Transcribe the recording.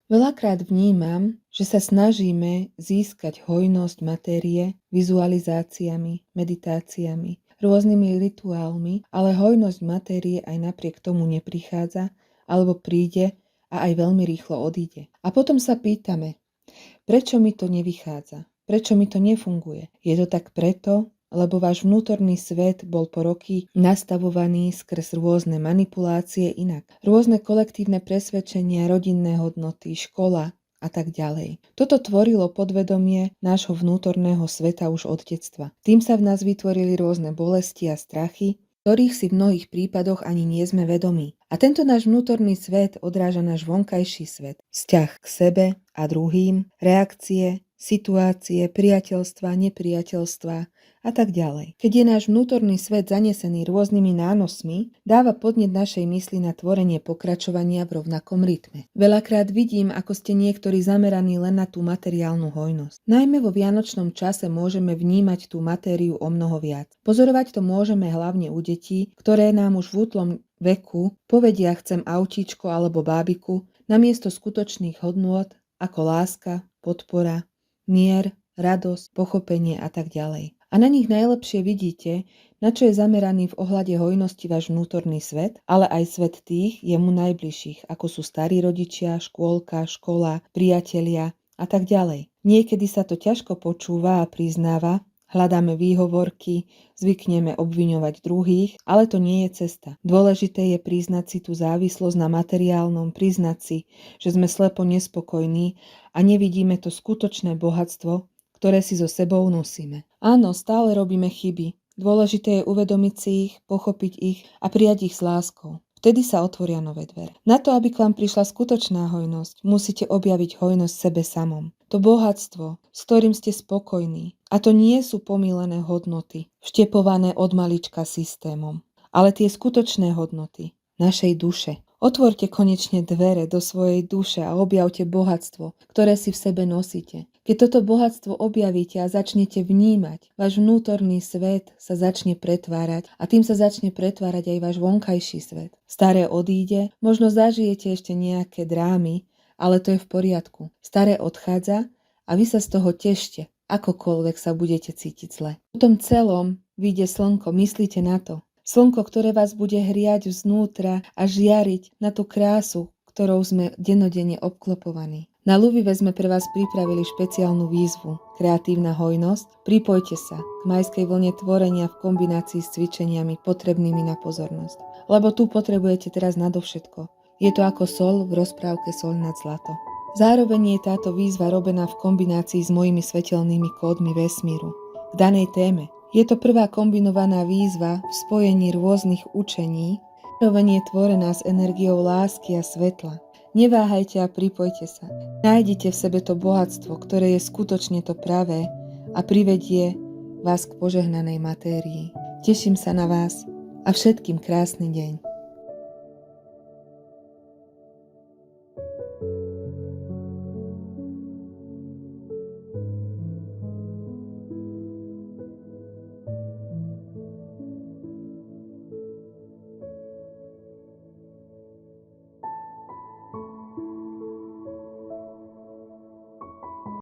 Veľakrát vnímam, že sa snažíme získať hojnosť matérie vizualizáciami, meditáciami, rôznymi rituálmi, ale hojnosť matérie aj napriek tomu neprichádza, alebo príde a aj veľmi rýchlo odíde. A potom sa pýtame, prečo mi to nevychádza? Prečo mi to nefunguje? Je to tak preto, lebo váš vnútorný svet bol po roky nastavovaný skrz rôzne manipulácie inak. Rôzne kolektívne presvedčenia, rodinné hodnoty, škola a tak ďalej. Toto tvorilo podvedomie nášho vnútorného sveta už od detstva. Tým sa v nás vytvorili rôzne bolesti a strachy, ktorých si v mnohých prípadoch ani nie sme vedomí. A tento náš vnútorný svet odráža náš vonkajší svet. Vzťah k sebe a druhým, reakcie, situácie, priateľstva, nepriateľstva a tak ďalej. Keď je náš vnútorný svet zanesený rôznymi nánosmi, dáva podnet našej mysli na tvorenie pokračovania v rovnakom rytme. Veľakrát vidím, ako ste niektorí zameraní len na tú materiálnu hojnosť. Najmä vo vianočnom čase môžeme vnímať tú matériu o mnoho viac. Pozorovať to môžeme hlavne u detí, ktoré nám už v útlom veku povedia chcem autíčko alebo bábiku namiesto skutočných hodnôt ako láska, podpora, mier, radosť, pochopenie a tak ďalej. A na nich najlepšie vidíte, na čo je zameraný v ohľade hojnosti váš vnútorný svet, ale aj svet tých jemu najbližších, ako sú starí rodičia, škôlka, škola, priatelia a tak ďalej. Niekedy sa to ťažko počúva a priznáva, hľadáme výhovorky, zvykneme obviňovať druhých, ale to nie je cesta. Dôležité je priznať si tú závislosť na materiálnom, priznať si, že sme slepo nespokojní a nevidíme to skutočné bohatstvo, ktoré si so sebou nosíme. Áno, stále robíme chyby. Dôležité je uvedomiť si ich, pochopiť ich a prijať ich s láskou. Vtedy sa otvoria nové dvere. Na to, aby k vám prišla skutočná hojnosť, musíte objaviť hojnosť sebe samom. To bohatstvo, s ktorým ste spokojní. A to nie sú pomýlené hodnoty, vštepované od malička systémom, ale tie skutočné hodnoty našej duše. Otvorte konečne dvere do svojej duše a objavte bohatstvo, ktoré si v sebe nosíte. Keď toto bohatstvo objavíte a začnete vnímať, váš vnútorný svet sa začne pretvárať a tým sa začne pretvárať aj váš vonkajší svet. Staré odíde, možno zažijete ešte nejaké drámy, ale to je v poriadku. Staré odchádza a vy sa z toho tešte, akokoľvek sa budete cítiť zle. V tom celom vyjde slnko, myslíte na to. Slnko, ktoré vás bude hriať vznútra a žiariť na tú krásu, ktorou sme dennodenne obklopovaní. Na Luvive sme pre vás pripravili špeciálnu výzvu Kreatívna hojnosť. Pripojte sa k majskej vlne tvorenia v kombinácii s cvičeniami potrebnými na pozornosť. Lebo tu potrebujete teraz nadovšetko. Je to ako soľ v rozprávke Soľ nad zlato. Zároveň je táto výzva robená v kombinácii s mojimi svetelnými kódmi vesmíru k danej téme. Je to prvá kombinovaná výzva v spojení rôznych učení, zároveň je tvorená s energiou lásky a svetla. Neváhajte a pripojte sa. Nájdite v sebe to bohatstvo, ktoré je skutočne to pravé a privedie vás k požehnanej matérii. Teším sa na vás a všetkým krásny deň.